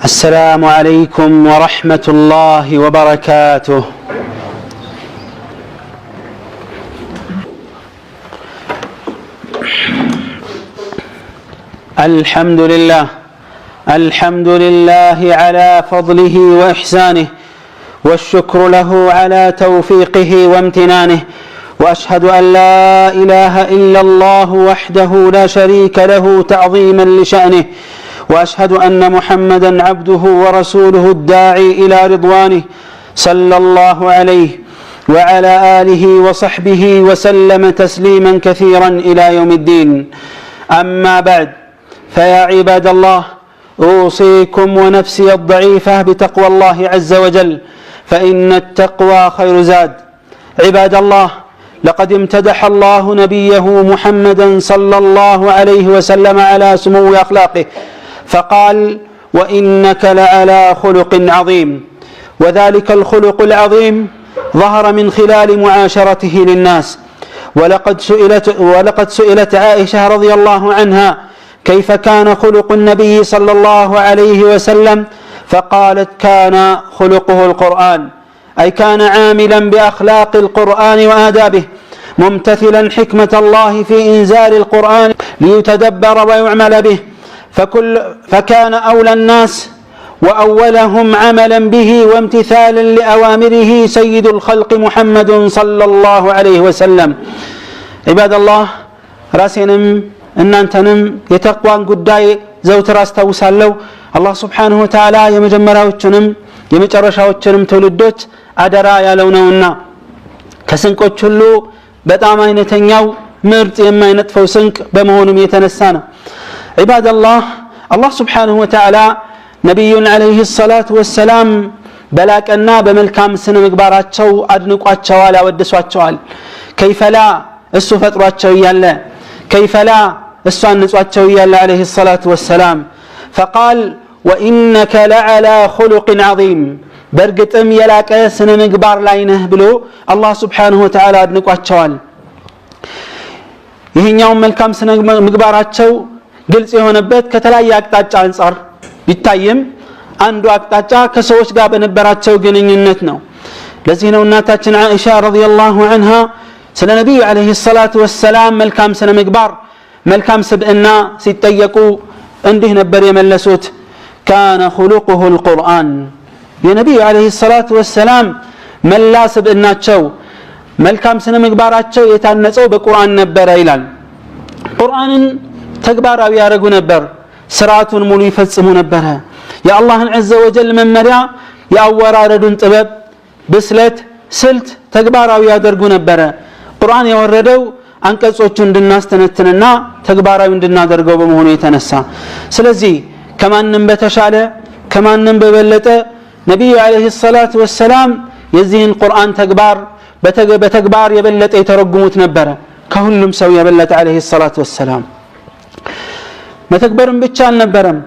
السلام عليكم ورحمة الله وبركاته. الحمد لله على فضله وإحسانه، والشكر له على توفيقه وامتنانه، وأشهد أن لا إله إلا الله وحده لا شريك له تعظيما لشأنه، وأشهد أن محمدا عبده ورسوله الداعي إلى رضوانه، صلى الله عليه وعلى آله وصحبه وسلم تسليما كثيرا إلى يوم الدين. أما بعد، فيا عباد الله، أوصيكم ونفسي الضعيفة بتقوى الله عز وجل، فإن التقوى خير زاد. عباد الله، لقد امتدح الله نبيه محمدا صلى الله عليه وسلم على سمو أخلاقه، فقال: وإنك لعلى خلق عظيم. وذلك الخلق العظيم ظهر من خلال معاشرته للناس. ولقد سئلت عائشة رضي الله عنها: كيف كان خلق النبي صلى الله عليه وسلم؟ فقالت: كان خلقه القرآن، أي كان عاملا بأخلاق القرآن وآدابه، ممتثلا حكمة الله في إنزال القرآن ليتدبر ويعمل به، فكان أولى الناس وأولهم عملا به وامتثالا لأوامره سيد الخلق محمد صلى الله عليه وسلم. عباد الله، راسنم እናንተንም የተቅዋን ጉዳይ ዘውትር አስተውሳለሁ። አላህ Subhanahu Wa Ta'ala የመጀመሪያዎቹንም የመጨረሻዎቹንም ትውልዶች አደራ ያለው ነውና ከስንቆች ሁሉ በጣም አይነተኛው ምርጥ የማይነጥፈው ስንቅ በመሆኑም የተነሳ ነው። عباد الله، አላህ Subhanahu Wa Ta'ala ነብዩን አለይሂ ሰላቱ ወሰላም በላቀና በመልካም ስነ ምግባራቸው አድንቋቸዋል፣ ያወድሷቸዋል። ከይፈላ እሱ ፈጥሯቸው ያለ ከይፈላ እሱ አንጿቸው ያለ አለይሂ ሰላቱ ወሰላም فقال: وإنك لعلى خلق عظيم، በርግጥም የላቀ ስነ ምግባር ላይ ነህ ብሎ አላህ Subhanahu Wa Ta'ala አድንቋቸዋል። ይህኛው መልካም ስነ ምግባራቸው ግልጽ የሆነበት ከተለያየ አቅጣጫ አንፃር ቢታይም አንዱ አቅጣጫ ከሰዎች ጋር በነበራቸው ግንኙነት ነው። ለዚህ ነው እናታችን ዓኢሻ ረዲየላሁ ዐንሃ ስለ ነብዩ አለይሂ ሰላቱ ወሰላም መልካም ስነ ምግባር መልካም ስብዕና ሲጠየቁ እንዲህ ነበር የመለሱት: ካነ خلقه القرآن። የነብዩ አለይሂ ሰላቱ ወሰላም መላ ስብዕናቸው መልካም ስነ ምግባራቸው የታነጸው በቁርአን ነበር ይላል። ቁርአንን ተግባራዊ ያደርጉ ነበር፣ ስርዓቱን ሙሉ ይፈጽሙ ነበር። የአላህን عز وجل መመሪያ ያወራረዱን ጥበብ፣ ብስለት፣ ስልት ተግባራዊ ያደርጉ ነበር። ቁርአን የወረደው አንቀጾቹን እንድናስተነትንና ተግባራዊ እንድናደርገው በመሆኑ የተነሳ ስለዚህ ከማንም በተሻለ ከማንም በበለጠ ነብዩ አለይሂ ሰላቱ ወሰላም የዚህን ቁርአን ተግባር በተግባር የበለጠ የተረጉሙት ነበር፣ ከሁሉም ሰው የበለጠ አለይሂ ሰላቱ ወሰላም። መተግበርም ብቻ አልነበረም፣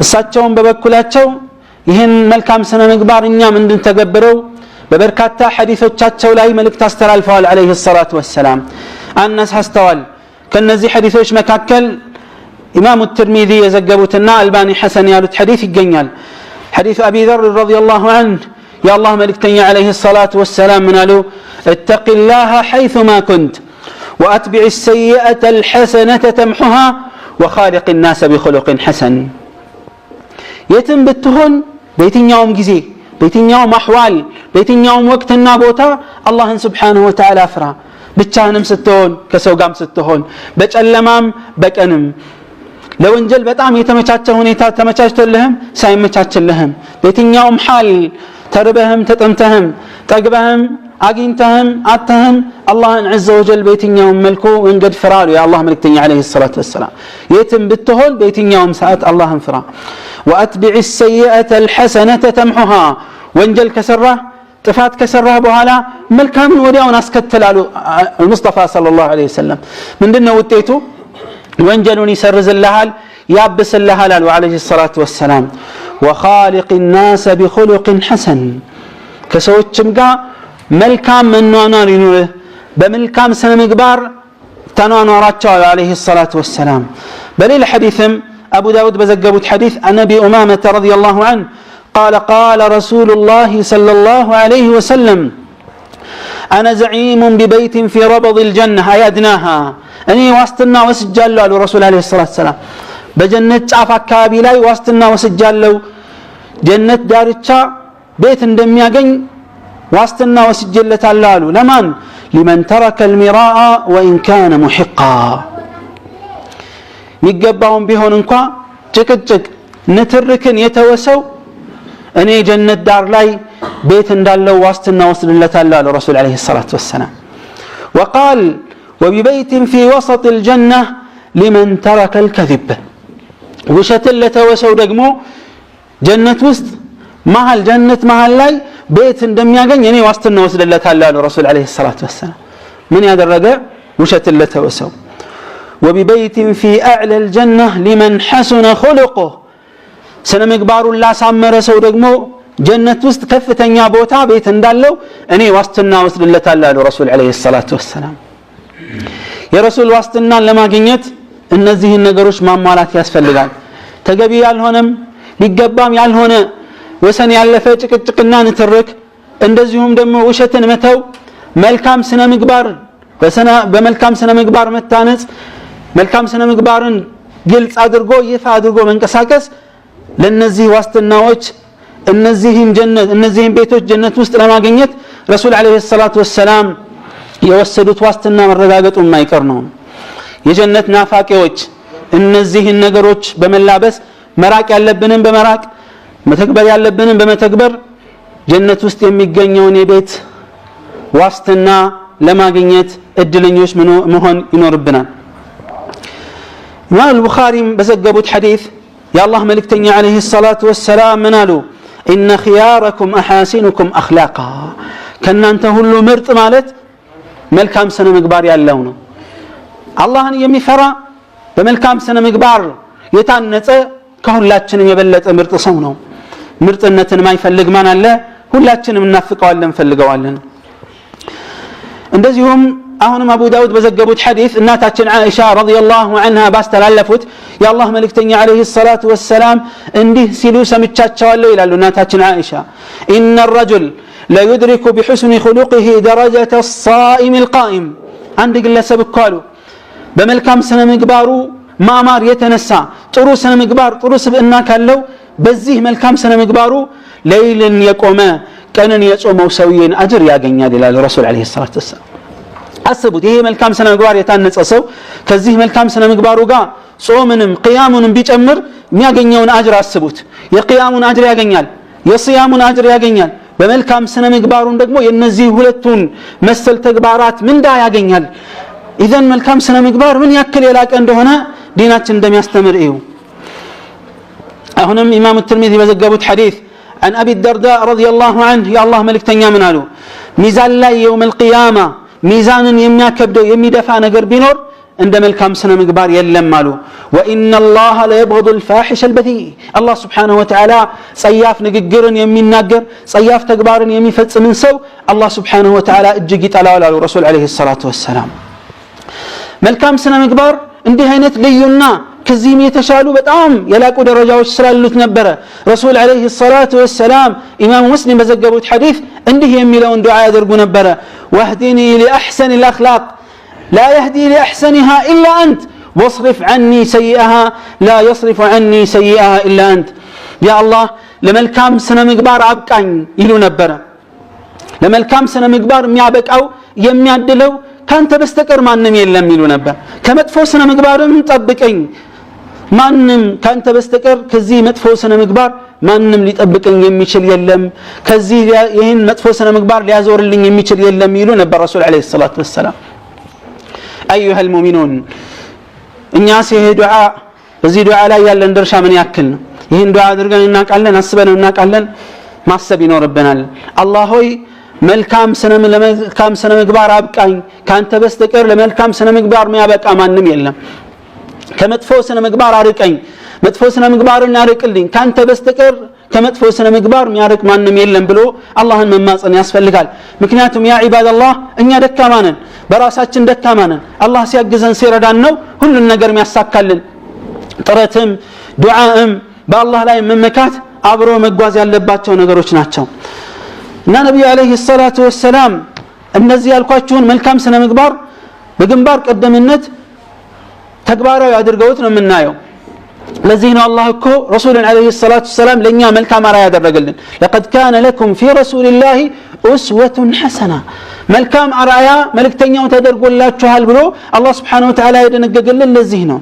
እሳቸውም በበኩላቸው ይህን መልካም ስነ ምግባር እኛም እንድንተገብረው በበርካታ ሐዲሶቻቸው ላይ መልእክት አስተላልፈዋል አለይሂ ሰላቱ ወሰላም። አነሳስተዋል። ከነዚህ ሐዲሶች መካከል ኢማሙ الترمذي የዘገቡትና አልባኒ ሐሰን ያሉት ሐዲስ ይገኛል። ሐዲስ አቢ ዘር ረዲየላሁ ዐንሁ የአላህ መልእክተኛ አለይሂ ሰላቱ ወሰላም ምን አሉ? اتق الله حيثما كنت واتبع السيئة الحسنة تمحها وخالق الناس بخلق حسن። የትም ብትሆን በየትኛውም ጊዜ በየትኛውም አህዋል በየትኛውም ወቅትና ቦታ አላህን Subhanahu Wa Ta'ala ፍራ። ብቻህንም ስትሆን ከሰው ጋርም ስትሆን በጨለማም በቀንም ለወንጀል በጣም የተመቻቸ ሁኔታ ተመቻችቶልህም ሳይመቻችልህም በየትኛውም ሐል ተርበህም ተጠምተህም ጠግበህም አግኝተህም አተህም አላህን عز وجل በየትኛውም መልኩ መንገድ ፍራ አሉ የአላህ መልእክተኛ አለይሂ ሰላቱ ወሰላም። የትም ብትሆን በየትኛውም ሰዓት አላህን ፍራ። وأتبع السيئة الحسنة تمحها، ወንጀል ከሰራህ ጥፋት ከሰራህ በኋላ መልካምን ወዲያውን አስከተላሉ ሙስጠፋ ሰለላሁ ዐለይሂ ወሰለም። ምንድነው ውጤቱ? ወንጀሉን ይሰርዝልሃል ያብስልሃል አሉ ዐለይሂ ሰላቱ ወሰላም። وخالق الناس بخلق حسن፣ ከሰዎችም ጋር መልካም መኗኗር ይኑርህ፣ በመልካም ስነ ምግባር ተኗኗራቸው አሉ ዐለይሂ ሰላቱ ወሰላም። በሌላ ሐዲስም أبو داود بزقبت حديث عن أبي أمامة رضي الله عنه قال قال رسول الله صلى الله عليه وسلم أنا زعيم ببيت في ربض الجنة أي أدناها أني واستنا وسجال له الرسول عليه الصلاة والسلام بجنة عفا كابيلاي واستنا وسجال له جنة دارتشا بيت اندميا قن واستنا وسجلة اللالو لمن لمن ترك المراء وإن كان محقا يقبعون بهون انكوا جك نتركن يتوسو أني جنة دار لاي بيت اندالو واستنا وسجلة اللالو الرسول عليه الصلاة والسلام وقال وببيت في وسط الجنة لمن ترك الكذب وشتل توسو دقمو جنة وسط مهل جنة مهل لاي بيت اندميا قن يعني واستنا وسجلة اللالو الرسول عليه الصلاة والسلام من هذا الرجاء وشتل توسو وببيت في أعلى الجنة لمن حسن خلقه سنمقبار الله سامر سو دقمو جنة وسط كفتن يا بوتا بيت اندالو أني واستنا وسجلة اللالو الرسول عليه الصلاة والسلام يا رسول واستنا لما قنيت እነዚህ ነገሮች ማሟላት ያስፈልጋል ተገቢ ያልሆነም ሊገባም ያልሆነ ወሰን ያለፈ ጭቅጭቅና ንትርክ እንደዚሁም ደግሞ ውሸትን መተው መልካም ስነ ምግባር በመልካም ስነ ምግባር መታነጽ መልካም ስነ ምግባርን ግልጽ አድርጎ ይፋ አድርጎ መንቀሳቀስ ለነዚህ ዋስትናዎች እነዚህን ቤቶች ጀነት ውስጥ ለማግኘት ረሱል አለይሂ ሰላቱ ወሰለም የወሰዱት ዋስትና መረጋገጡ የማይቀር ነው የጀነት ናፋቂዎች እነዚህን ነገሮች በመላበስ መራቅ ያለብንን በመራቅ መተግበር ያለብንን በመተግበር ጀነት ውስጥ የሚገኘውን የቤት ዋስትና ለማግኘት እድለኞች መሆን ይኖርብናል ኢማም አልቡኻሪ በዘገቡት ሐዲስ የአላህ መልእክተኛ አለይሂ ሰላቱ ወሰላም ምን አሉ إن خياركم أحاسنكم أخلاقا ከናንተ ሁሉ ምርጥ ማለት መልካም ስነ ምግባር ያለው ነው አላህን የሚፈራ በመልካም ስነ ምግባር የታነጸ ከሁላችንም የበለጠ ምርጥ ሰው ነው ምርጥነትን ማይፈልግ ማን አለ ሁላችንም እናፍቀዋለን ፈልገዋለን እንደዚሁም አሁንም አቡ ዳውድ በዘገቡት ሐዲስ እናታችን አይሻ ረዲየላሁ ዐንሃ ባስተላለፉት የአላህ መልእክተኛ አለይሂ ሰላቱ ወሰላም እንዲህ ሲሉ ሰምቻቸዋለሁ ይላሉ እናታችን አይሻ إن الرجل لا يدرك بحسن خلقه درجة الصائم القائم عند ግለሰብ እኮ በመልካም ስነ ምግባሩ ማማር የተነሳ ጥሩ ስነ ምግባር ጥሩ ስብዕና ካለው በዚህ መልካም ስነ ምግባሩ ለይልን የቆመ ቀንን የጾመው ሰውዬን አጅር ያገኛል ይላል ረሱል አለይሂ ሰላቱ ወሰለም አስቡት ይሄ መልካም ስነ ምግባር የታነጸ ሰው ከዚህ መልካም ስነ ምግባሩ ጋር ጾምንም ቂያሙንም ቢጨምር የሚያገኘውን አጅር አስቡት የቂያሙን አጅር ያገኛል የሲያሙን አጅር ያገኛል በመልካም ስነ ምግባሩን ደግሞ የነዚህ ሁለቱን መሰል ተግባራት ምንዳ ያገኛል إذن ملكام سنة مقبار من يأكل يلاك عندهنا دينات عندما يستمر إيو هنا إمام الترمذي وزقبت حديث عن أبي الدرداء رضي الله عنه يا الله ملك تنيا من قالوا ميزان لا يوم القيامة ميزان يميا كبدو يمي دفع نقر بنور عندما ملكام سنة مقبار يلم مالو وإن الله لا يبغض الفاحش البذيء الله سبحانه وتعالى صياف نقر يمي نقر صياف تقبار يمي فتس من سو الله سبحانه وتعالى اجي تلاولا الرسول عليه الصلاة والسلام መልካም ስነ ምግባር እንዲህ አይነት ልዩና ከዚህም የተሻሉ በጣም የላቁ ደረጃዎች ስላሉት ነበር ረሱል አለይሂ ሰላቱ ወሰለም ኢማም ሙስሊም በዘገቡት ሐዲስ እንዲህ የሚለውን ዱዓ ያደርጉ ነበር ወህዲኒ لأحسن الأخلاق لا يهدي لأحسنها إلا أنت واصرف عني سيئها لا يصرف عني سيئها إلا أنت يا الله ለመልካም ስነ ምግባር አብቃኝ ይሉ ነበር ለመልካም ስነ ምግባር የሚያበቃው የሚያድለው ካንተ በስተቀር ማንንም የለም ይሉ ነበር ከመጥፎ ስነ ምግባርም ጠብቀኝ ማንንም ካንተ በስተቀር ከዚህ መጥፎ ስነ ምግባር ማንንም ሊጠብቀኝ የሚችል የለም ከዚህ ይሄን መጥፎ ስነ ምግባር ሊያዞርልኝ የሚችል የለም ይሉ ነበር ረሱል አለይሂ ሰላቱ ወሰለም ايها المؤمنون እኛ ሲሄ ዱዓ በዚህ ዱዓ ላይ ያለን ድርሻ ምን ያክል ነው ይሄን ዱዓ አድርገን እናቃለን አስበን እናቃለን ማሰብ ይኖርብናል አላህ ሆይ መልካም ስነ ምግባር አብቃኝ ካንተ በስተቀር ለመልካም ስነ ምግባር የሚያበቃ ማንንም የለም ከመጥፎ ስነ ምግባር አርቀኝ መጥፎ ስነ ምግባርን ያርቅልኝ ካንተ በስተቀር ከመጥፎ ስነ ምግባር የሚያርቅ ማንንም የለም ብሎ አላህን መማጸን ያስፈልጋል ምክንያቱም ያ ዒባደላህ እኛ ደካማ ነን በራሳችን ደካማ ነን አላህ ሲያግዘን ሲረዳን ነው ሁሉን ነገር የሚያሳካልን ጥረትም ዱዓም በአላህ ላይ መመካት አብሮ መጓዝ ያለባቸው ነገሮች ናቸው እና ነብዩ አለይሂ ሰላቱ ወሰለም እነዚህ ያልኳችሁን መልካም ስነ ምግባር በግንባር ቀደምነት ተግባራዊ አድርገውት ነው የምናየው ለዚህ ነው አላህ እኮ ረሱልን አለይሂ ሰላቱ ወሰለም ለኛ መልካም አርአያ ያደረገልን لقد كان لكم في رسول الله اسوة حسنة መልካም አርአያ መልእክተኛው ተደርጎላችኋል ብሎ አላህ Subhanahu Wa Ta'ala የደነገገልን ለዚህ ነው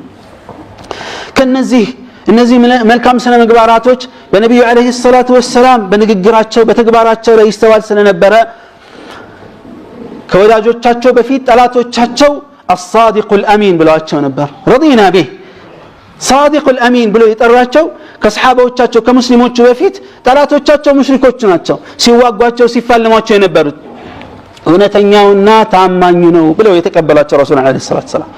እነዚህ መልካም ስነ ምግባራቶች በነብዩ አለይሂ ሰላቱ ወሰለም በንግግራቸው በተግባራቸው ላይ ይስተዋል ስለነበረ ከወዳጆቻቸው በፊት ጠላቶቻቸው الصادق الامين ብለዋቸው ነበር رضينا به صادق الامين ብሎ የጠራቸው ከሰሃባዎቻቸው ከሙስሊሞቹ በፊት ጠላቶቻቸው ሙሽሪኮች ናቸው ሲዋጓቸው ሲፋለሟቸው የነበሩት እውነተኛውና ታማኙ ነው ብለው የተቀበሏቸው ረሱል አለይሂ ሰላቱ ወሰለም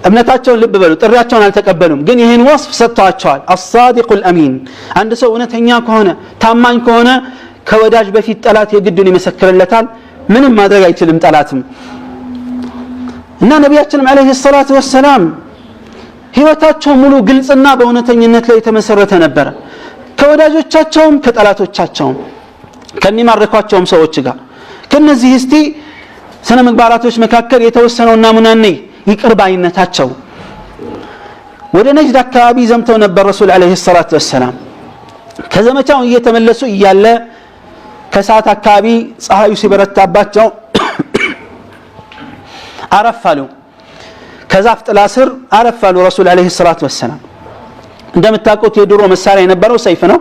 እምነታቸውን ልብ በሉ ጥሪያቸውን አልተቀበሉም ግን ይሄን ወስፍ ሰጥተዋቸዋል الصادق الامين አንድ ሰው እውነተኛ ከሆነ ታማኝ ከሆነ ከወዳጅ በፊት ጠላት የግዱን ይመሰክርለታል ምንም ማድረግ አይችልም ጠላትም እና ነብያችንም አለይሂ ሰላቱ ወሰለም ህይወታቸው ሙሉ ግልጽና በእውነተኝነት ላይ የተመሰረተ ነበር ከወዳጆቻቸውም ከጠላቶቻቸውም ከሚማርኳቸውም ሰዎች ጋር ከነዚህ እስቲ ስነ ምግባራቶች መካከል የተወሰነው ናሙናኔ ይቅርባይነታቸው ወደ ነጅድ አካባቢ ዘምተው ነበር ረሱል አለይሂ ሰላቱ ወሰለም ከዘመቻው እየተመለሱ እያለ ከሰዓት አካባቢ ፀሐዩ ሲበረታባቸው አረፋሉ ከዛፍ ጥላ ስር አረፋሉ ረሱል አለይሂ ሰላቱ ወሰለም እንደምታውቁት የድሮ መሳሪያ የነበረው ሰይፍ ነው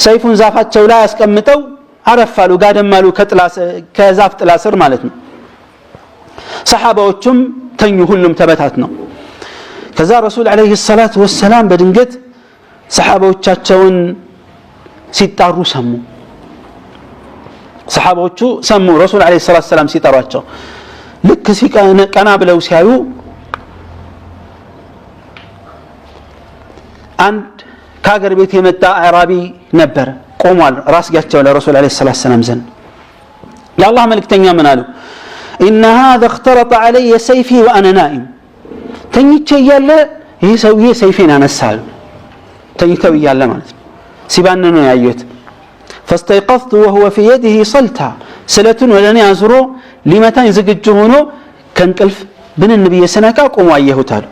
ሰይፉን ዛፋቸው ላይ አስቀምጠው አረፋሉ ጋደማሉ ከዛፍ ጥላ ስር ማለት ነው ሰሃባዎቹም ተኙ ሁሉም ተበታት ነው ከዛ ረሱል አለይሂ ሰላቱ ወሰለም በድንገት ሰሃባዎቻቸውን ሲጣሩ ሰሙ ሰሃባዎቹ ሰሙ ረሱል አለይሂ ሰላቱ ወሰለም ሲጣሯቸው ልክ ሲቀና ብለው ሲያዩ አንድ ከሀገር ቤት የመጣ አዕራቢ ነበር ቆሟል ራስጋቸው ለረሱል አለይሂ ሰላቱ ወሰለም ዘንድ የአላህ መልእክተኛ ምን አሉ ان هذا اختلط علي سيفي وانا نائم ተኝቼ እያለ ይሄ ሰውዬ ሰይፌን አነሳል ተኝተው እያለ ማለት ነው ሲባንኑ ያዩት فاستيقظت وهو في يده صلتا ስለቱን ወለኔ አዝሮ ሊመታኝ ዝግጁ ሆኖ ከንቅልፍ ብንን ነብይ ሰነቃ ቆሞ አየሁት አሉ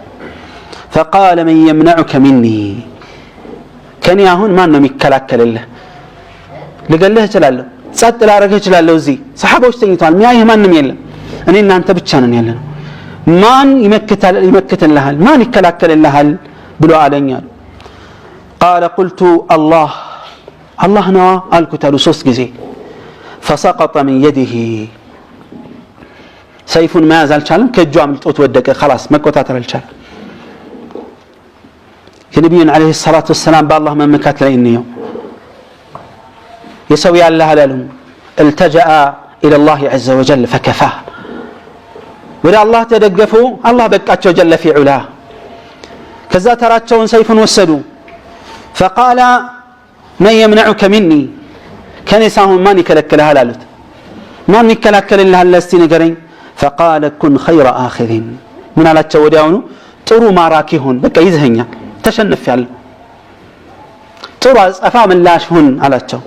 فقال من يمنعك مني ከኔ አሁን ማን ነው የሚከላከልልህ ልገልህ እችላለሁ ጸጥ ላረገህ እችላለሁ እዚህ ሰሃቦች ተኝተዋል ሚያይህ ማንንም የለም እኔ እናንተ ብቻ ነን ያለነው ማን ይመክተልሃል ማን ይከላከልልሃል ብሎ አለኛል قال قلت الله الله ነው አልኩት አሉ ሶስት ጊዜ فسقط من يده ሰይፉን መያዝ አልቻለም ከእጁ አምልጦት ወደቀ خلاص መቆጣጠር አልቻለም የነብዩን አለይሂ ሰላቱ ወሰለም በአላህ መመካት ላይ ነው يسوي الله لهم التجأ إلى الله عز وجل فكفاه ولا الله تدقفوا الله بقاቸው جل في علاه كذا تراچون سيفن وسدوا فقال من يمنعك مني كان يساهم ما يكلكلها لالت ما يكلكل الله لستي نغرين فقال كن خير آخذ من አላቸው ወዲያውኑ ጥሩ ማራኪ ሁን በቃ ይዘኸኛል ተሸነፍ ያለ ጥሩ አጸፋ ምላሽ ሁን አላቸው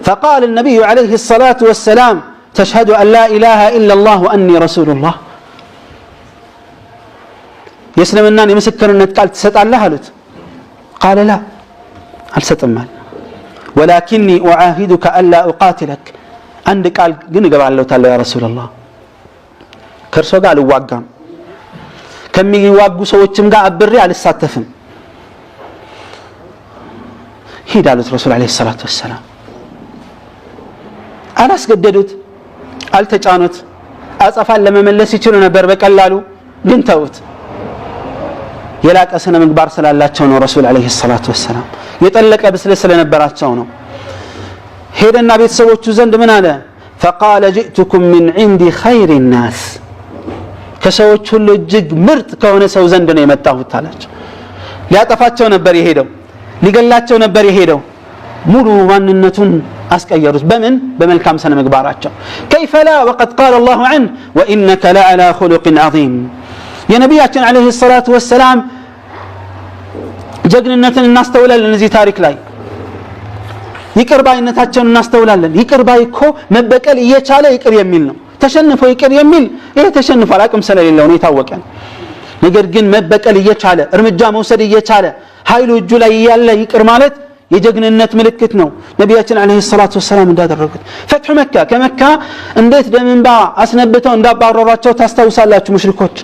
فقال النبي عليه الصلاة والسلام تشهد أن لا إله إلا الله وأني رسول الله يسلمنا يمسكرنا قال تسط الله قالت قال لا አልሰጥማል ولكني أعاهدك ألا أقاتلك عند قال ግን እገባለሁ ታለ ያ ረሱላህ ከርሶ ጋር አልዋጋም ከሚዋጉ ሰዎችም ጋር አብሬ አልሳተፍም ሄዳሉት ረሱል አለይሂ ሰላቱ ወሰለም አላስገደዱት አልተጫኑት አጸፋን ለመመለስ ይችሉ ነበር በቀላሉ ግን ተውት የላቀ ስነ ምግባር ስላላቸው ነው ረሱል አለይሂ ሰላቱ ወሰለም የጠለቀ ብስለ ስለነበራቸው ነው ሄደና ቤተሰቦቹ ዘንድ ምን አለ فقال جئتكم من عند خير الناس ከሰዎች ሁሉ እጅግ ምርጥ ከሆነ ሰው ዘንድ ነው የመጣሁት አላቸው ሊያጠፋቸው ነበር የሄደው ሊገላቸው ነበር የሄደው ሙሉ ማንነቱን አስቀየሩት በምን በመልካም ስነ ምግባራቸው كيف لا وقد قال الله عنه وانك لعلى خلق عظيم የነብያችን አለይሂ ሰላቱ ወሰለም ጀግንነትን እናስተውላለን እዚህ ታሪክ ላይ ይቅር ባይነታቸውን እናስተውላለን ይቅር ባይ እኮ መበቀል እየቻለ ይቅር የሚል ነው ተሸንፎ ይቅር የሚል ይሄ ተሸንፏል አቅም ስለሌለው ነው የታወቀ ነገር ግን መበቀል እየቻለ እርምጃ መውሰድ እየቻለ ኃይሉ እጁ ላይ ያለ ይቅር ማለት የጀግንነት ምልክት ነው ነብያችን አለይሂ ሰላቱ ወሰለም እንዳደረጉት ፈትሁ መካ ከመካ እንዴት ደምንባ አስነብተው እንዳባረሯቸው ታስተውሳላችሁ ሙሽሪኮች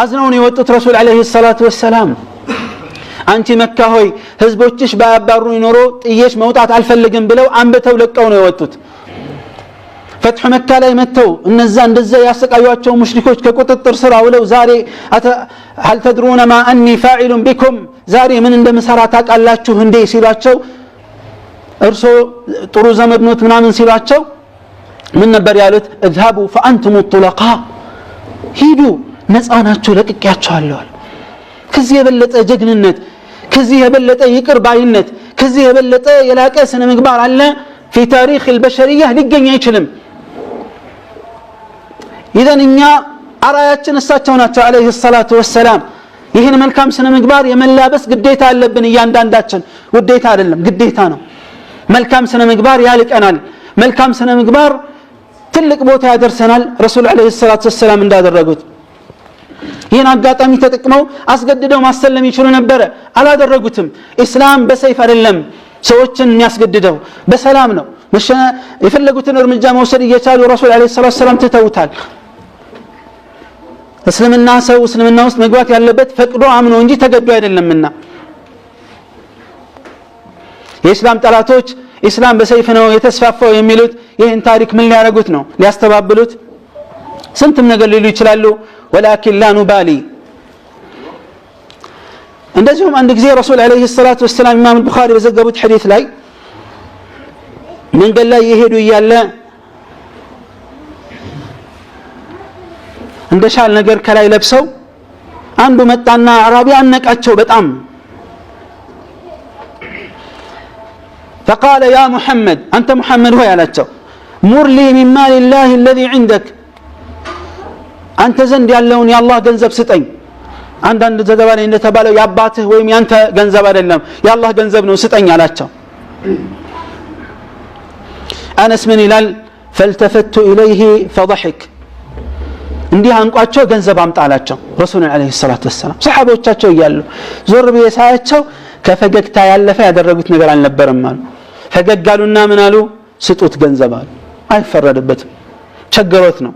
አዝነው ነው የወጡት ረሱል አለይሂ ሰላቱ ወሰለም አንቺ መካ ሆይ ህዝቦችሽ ባያባሩ ይኖሩ ጥየሽ መውጣት አልፈልግም ብለው አንበተው ለቀው ነው የወጡት ፈትሁ መካ ላይ መተው እነዛ እንደዛ ያሰቃዩአቸው ሙሽሪኮች ከቁጥጥር ስር አውለው ዛሬ هل تدرون ما اني فاعل بكم ዛሬ ምን እንደምሰራ ታውቃላችሁ እንዴ ሲሏቸው እርሶ ጥሩ ዘመድ ኖት ምናምን ሲሏቸው ምን ነበር ያሉት اذهبوا فانتم الطلقاء ሂዱ ነፃ ናችሁ ለቅቄያችኋለሁ ከዚህ የበለጠ ጀግንነት ከዚህ የበለጠ ይቅር ባይነት ከዚህ የበለጠ የላቀ ስነ ምግባር አለ في تاريخ البشريه ሊገኝ አይችልም إذن እኛ አራያችን እሳቸው ናቸው አለይሂ ሰላቱ ወሰለም ይሄን መልካም ስነ ምግባር የመላበስ ግዴታ አለብን እያንዳንዳችን ውዴታ አይደለም ግዴታ ነው መልካም ስነ ምግባር ያልቀናል መልካም ስነ ምግባር ትልቅ ቦታ ያደርሰናል ረሱል አለይሂ ሰላቱ ወሰለም እንዳደረጉት ይሄን አጋጣሚ ተጠቅመው አስገድደው ማሰለም ይችሉ ነበር አላደረጉትም እስላም በሰይፍ አይደለም ሰዎችን የሚያስገድደው በሰላም ነው የፈለጉትን እርምጃ መውሰድ እየቻሉ ረሱል አለይሂ ሰላቱ ወሰለም ተተውታል እስልምና ሰው እስልምና ውስጥ መግባት ያለበት ፈቅዶ አምኖ እንጂ ተገዶ አይደለምና የእስላም ጠላቶች እስላም በሰይፍ ነው የተስፋፋው የሚሉት ይሄን ታሪክ ምን ሊያረጉት ነው ሊያስተባብሉት ስንትም ነገር ሊሉ ይችላሉ ولكن لا نبالي እንደዚሁም አንድ ጊዜ ረሱል አለይሂ ሰላቱ ወሰለም ኢማም አልቡኻሪ በዘገቡት ሐዲስ ላይ መንገድ ላይ ይሄዱ ይያለ እንደሻል ነገር ከላይ ለብሰው አንዱ መጣና አራቢ አነቃቸው በጣም فقال يا محمد انت محمد هو ያላቸው ሙር لي من مال الله الذي عندك አንተ ዘንድ ያለውን የአላህ ገንዘብ ስጠኝ አንዳንድ ዘገባ ላይ እንደተባለው ያባትህ ወይም ያንተ ገንዘብ አይደለም የአላህ ገንዘብ ነው ስጠኝ አላቸው አነስ ምን ይላል فالتفت اليه فضحك እንዲህ አንቋቸው ገንዘብ አምጣላቸው ረሱል አለይሂ ሰላቱ ወሰለም ሰሃቦቻቸው ይያሉ ዞር በየሳያቸው ከፈገግታ ያለፈ ያደረጉት ነገር አልነበረም አሉ ፈገጋሉና ምን አሉ ስጡት ገንዘብ አሉ አይፈረድበትም ቸገሮት ነው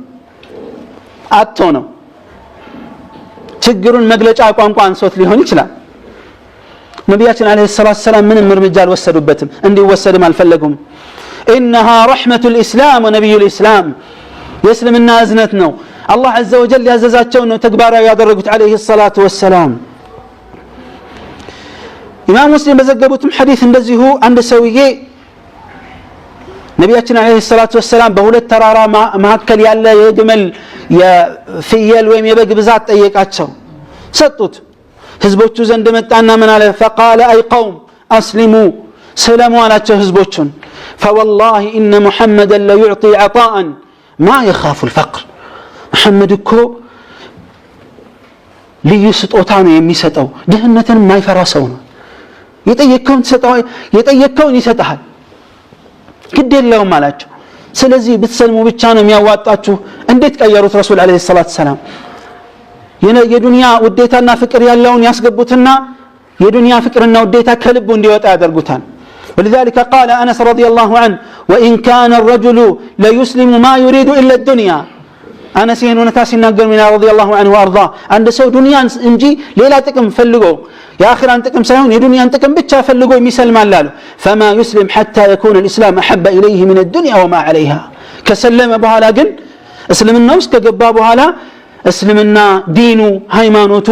አጥቶ ነው ችግሩን መግለጫ ቋንቋ አንሶት ሊሆን ይችላል ነብያችን አለይሂ ሰላቱ ወሰለም ምንም እርምጃ አልወሰዱበትም እንዲወሰድም አልፈለጉም انها رحمه الاسلام ونبي الاسلام የእስልምና እዝነት ነው الله عز وجل ያዘዛቸው ነው ተግባራዊ ያደረጉት አለይሂ ሰላቱ ወሰለም ኢማም ሙስሊም በዘገቡትም ሐዲስ እንደዚሁ አንድ ሰውዬ ነብያችን አለይሂ ሰላቱ ወሰለም በሁለት ተራራ መካከል ያለ የግመል የፍየል ወይም የበግ ብዛት ጠየቃቸው ሰጡት ህዝቦቹ ዘንድ መጣና ምን አለ فقال اي قوم اسلموا سلموا አላቸው ህዝቦቹን فوالله ان محمدا لا يعطي عطاء ما يخاف الفقر محمد እኮ ልዩ ስጦታ ነው የሚሰጠው ድህነትን የማይፈራ ሰው ነው የጠየቀውን ይሰጣል ግድ የለውም አላቸው ስለዚህ ብትሰልሙ ብቻ ነው የሚያዋጣችሁ እንዴት ቀየሩት ረሱል አለይሂ ሰላቱ ሰላም የዱንያ ውዴታና ፍቅር ያለውን ያስገቡትና የዱንያ ፍቅርና ውዴታ ከልቡ እንዲወጣ ያደርጉታል ولذلك قال انس رضي الله عنه وان كان الرجل لا يسلم ما يريد الا الدنيا انس هنا تاسيناገር من رضي الله عنه وارضاه عند ሰው ዱንያን እንጂ ሌላ ጥቅም ፈልጎ የአኺራን ጥቅም ሳይሆን የዱንያን ጥቅም ብቻ ፈልጎ የሚሰልማል አሉ فما يسلم حتى يكون الاسلام احب اليه من الدنيا وما عليها ከሰለመ በኋላ ግን እስልምና ውስጥ ከገባ በኋላ እስልምና ዲኑ ሃይማኖቱ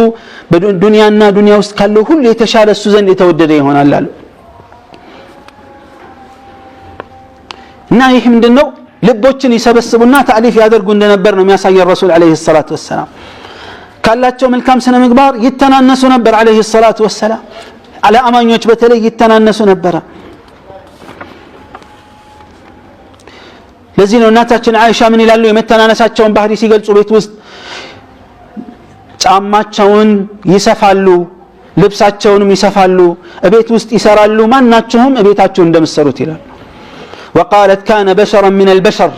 በዱንያና ዱንያ ውስጥ ካለው ሁሉ የተሻለ እሱ ዘንድ የተወደደ ይሆናል አሉ እና ይህ ምንድነው ልቦችን ይሰበስቡና ታሊፍ ያደርጉ እንደነበር ነው የሚያሳየው ረሱል አለይሂ ሰላቱ ወሰለም ካላቸው መልካም ስነ ምግባር ይተናነሱ ነበር አለይሂ ሰላቱ ወሰለም አለ አማኞች በተለይ ይተናነሱ ነበር ለዚህ ነው እናታችን አይሻ ምን ይላሉ የመተናነሳቸውን ባህሪ ሲገልጹ ቤት ውስጥ ጫማቸውን ይሰፋሉ ልብሳቸውንም ይሰፋሉ እቤት ውስጥ ይሰራሉ ማናቸውም እቤታቸው እንደምሰሩት ይላል وقالت كان بشرا من البشر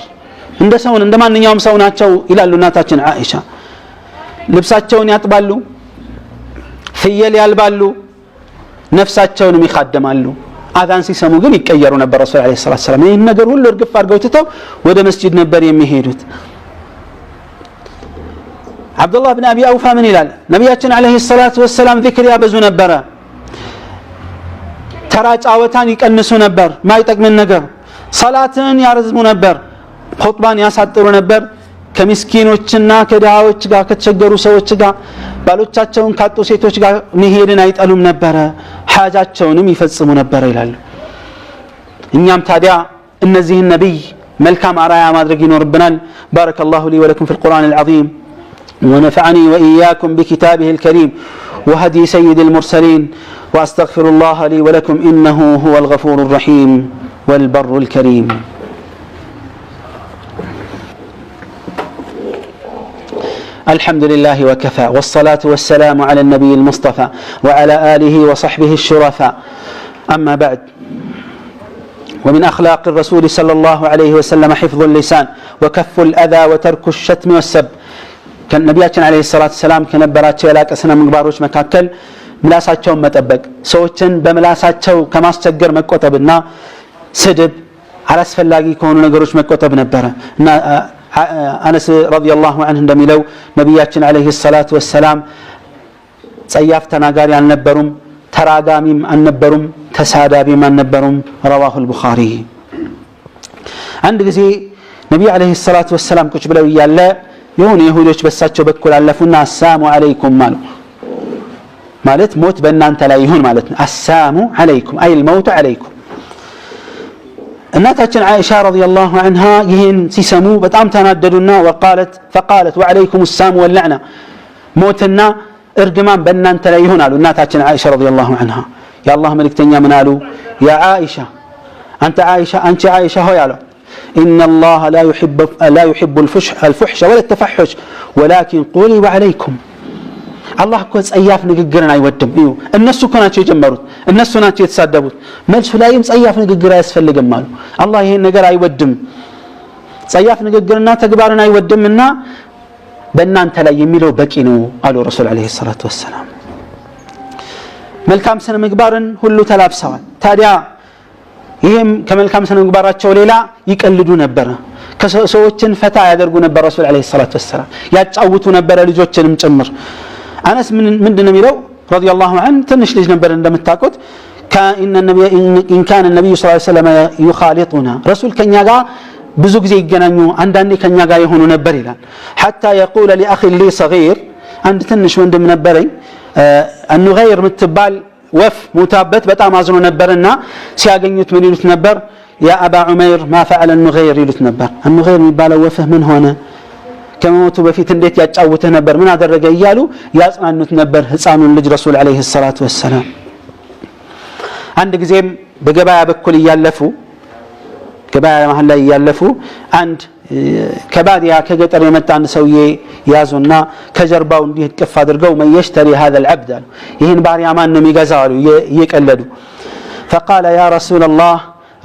እንደ ሰውን እንደ ማንኛውም ሰው ናቸው ይላሉ እናታችን አይሻ ልብሳቸውን ያጥባሉ ፍየል ያልባሉ ነፍሳቸውንም ይखाደማሉ አዛን ሲሰሙ ግን ይቀየሩ ነበር ረሱል አለይሂ ሰላቱ ሰላም ይሄን ነገር ሁሉ እርግፍ አድርገው ትተው ወደ መስጂድ ነበር የሚሄዱት አብዱላህ ኢብኑ አቢ አውፋ ምን ይላል ነብያችን አለይሂ ሰላቱ ወሰላም ዚክር ያበዙ ነበር ተራጫወታን ይቀንሱ ነበር ማይጠቅምን ነገር ሰላትን ያረዝሙ ነበር ኹጥባን ያሳጥሩ ነበር ከሚስኪኖችና ከድሃዎች ጋር ከተቸገሩ ሰዎች ጋር ባሎቻቸውን ካጡ ሴቶች ጋር መሄድን አይጠሉም ነበር ሐጃቸውንም ይፈጽሙ ነበር ይላሉ እኛም ታዲያ እነዚህን ነብይ መልካም አራያ ማድረግ ይኖርብናል ባረከላሁ ሊ ወለኩም ፊል ቁርአን العظيم ونفعني وإياكم بكتابه الكريم وهدي سيد المرسلين وأستغفر الله لي ولكم إنه هو الغفور الرحيم والبر الكريم الحمد لله وكفى والصلاة والسلام على النبي المصطفى وعلى آله وصحبه الشرفاء أما بعد ومن أخلاق الرسول صلى الله عليه وسلم حفظ اللسان وكف الأذى وترك الشتم والسب كان نبياتنا عليه الصلاة والسلام كان براتشو يلاك أسنا مقباروش مكاكل ملاساتشو متبق سوچن بملاساتشو كما استجر مكوتبنا سدب على أسفلاقي كونوا نقروش مكوتب نبرا أنس رضي الله عنه እንደሚለው ነብያችን عليه الصلاة والسلام ጸያፍ ተናጋሪ አልነበሩም ተራጋሚም አልነበሩም ተሳዳቢም አልነበሩም رواه البخاري አንድ ጊዜ ነብዩ عليه الصلاة والسلام ቁጭ ብለው ይያለ የሆኑ ይሁዶች በሳቸው በኩል አለፉና አሰላሙ አለይኩም ማለት ሞት በእናንተ ላይ ይሁን ማለት ነው አሰላሙ አለይኩም አይ الموت عليكم እናታችን አይሻ ረዲየላሁ ዐንሃ ይሄን ሲሰሙ በጣም ተናደዱና فقالت وعليكم السام واللعنه ሞትና እርግማን በእናንተ ላይ ይሁን አሉ እናታችን አይሻ ረዲየላሁ ዐንሃ ያ አላህ መልእክተኛ ምን አሉ ያ አይሻ አንቺ አይሻ ሆይ አሉ ان الله لا يحب الفحش ولا التفحش ولكن قولي وعليكم አላህ እኮ ጸያፍ ንግግርን አይወድም እዩ እነሱ እኮ ናቸው የጀመሩት እነሱ ናቸው የተሳደቡት መልሱ ላይም ጸያፍ ንግግር አያስፈልግም አሉ አላህ ይሄን ነገር አይወድም ጸያፍ ንግግርና ተግባርን አይወድምና በእናንተ ላይ የሚለው በቂ ነው አሉ ረሱል አለይሂ ሰላቱ ወሰለም መልካም ስነ ምግባርን ሁሉ ተላብሰዋል ታዲያ ይሄም ከመልካም ስነ ምግባራቸው ሌላ ይቀልዱ ነበር ከሰዎችን ፈታ ያደርጉ ነበር ረሱል አለይሂ ሰላቱ ወሰለም ያጫውቱ ነበር ልጆችንም ጭምር أنس من دنميلو رضي الله عنه تنش ليش نبر እንደምታውቁት إن كان النبي صلى الله عليه وسلم يخالطنا رسول كان يغا ብዙ ጊዜ ይገናኙ አንዳንዴ ከኛ ጋር የሆኑ ነበር ይላል حتى يقول لأخ لي صغير አንድ ትንሽ ወንድም ነበረኝ النغير ምትባል ወፍ ሙታበት በጣም አዝኖ ነበርና ሲያገኙት ምን ይሉት ነበር يا أبا عمير ما فعل النغير ይሉት ነበር النغير የሚባለው ወፍህ ምን ሆነ ከሞቱ በፊት እንዴት ያጫውተህ ነበር ምን አደረገ ይያሉ ያጽናኑት ነበር ህፃኑን ልጅ ረሱል አለይሂ ሰላቱ ወሰለም አንድ ጊዜም በገበያ በኩል ይያለፉ ገበያ መሃል ላይ ይያለፉ አንድ ከባዲያ ከገጠር የመጣ አንድ ሰውዬ ያዙና ከጀርባው እንዲህ ቅፍ አድርገው መየሽተሪ هذا العبد ይሄን ባሪያ ማን ነው የሚገዛው አሉ እየቀለዱ فقال يا رسول الله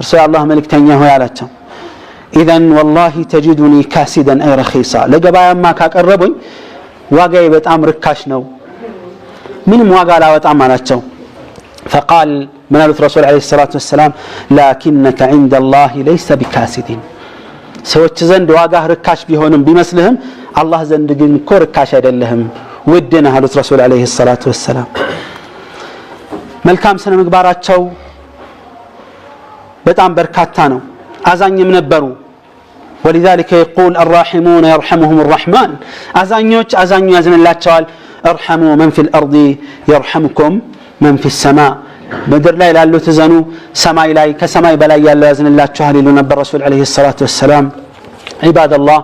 رسول الله መልእክተኛ ሆይ አላቸው إذن والله تجدني كاسدا أي رخيصا لجبايا ما كقربني واجي بتأم ركاش نو من مواجع لا بتأم على شو فقال من الرسول عليه الصلاة والسلام لكنك عند الله ليس بكاسد سوت زند واجه ركاش بيهونم بمثلهم الله زند جن كور ركاش يدلهم ودنا هذا الرسول عليه الصلاة والسلام ملكام سنة مقبارات شو بتأم بركاتانو أزاني منبرو ولذلك يقول الراحمون يرحمهم الرحمن أزانيو يزن الله تعالى ارحموا من في الأرض يرحمكم من في السماء بدر لا يلالو تزنو سماي لاي كسماي بلا يالو يزن الله تعالى لنبى الرسول عليه الصلاة والسلام عباد الله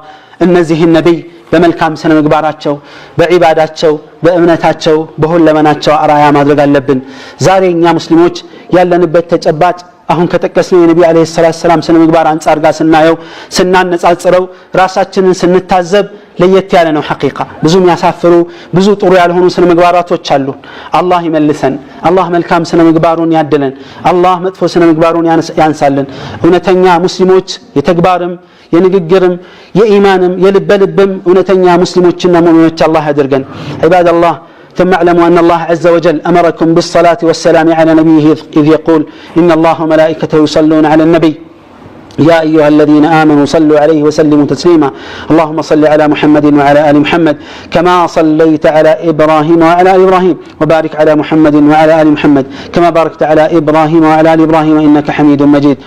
النزه النبي በመልካም ስነ ምግባራቸው በዒባዳቸው በእምነታቸው በሁለመናቸው አራያ ማድረግ አለብን ዛሬኛ ሙስሊሞች ያለንበት ተጨባጭ አሁን ከተከሰነው የነብዩ አለይሂ ሰላቱ ሰላም ስነ ምግባር አንፃር ጋር ስናየው ስናነጻጽረው ራሳችንን ስንታዘብ ለየት ያለ ነው ሐቂቃ ብዙ የሚያሳፍሩ ብዙ ጥሩ ያልሆኑ ስነ ምግባራቶች አሉ አላህ ይመልሰን አላህ መልካም ስነ ምግባሩን ያድለን አላህ መጥፎ ስነ ምግባሩን ያንሳልን እውነተኛ ሙስሊሞች የተግባርም የንግግርም የኢማንም የልበልብም እውነተኛ ሙስሊሞችና ሙእሚኖች አላህ ያድርገን ዒባደላህ ثم اعلموا أن الله عز وجل أمركم بالصلاة والسلام على نبيه إذ يقول إن الله وملائكته يصلون على النبي يا أيها الذين آمنوا صلوا عليه وسلموا تسليما اللهم صل على محمد وعلى آل محمد كما صليت على إبراهيم وعلى آل إبراهيم وبارك على محمد وعلى آل محمد كما باركت على إبراهيم وعلى آل إبراهيم إنك حميد مجيد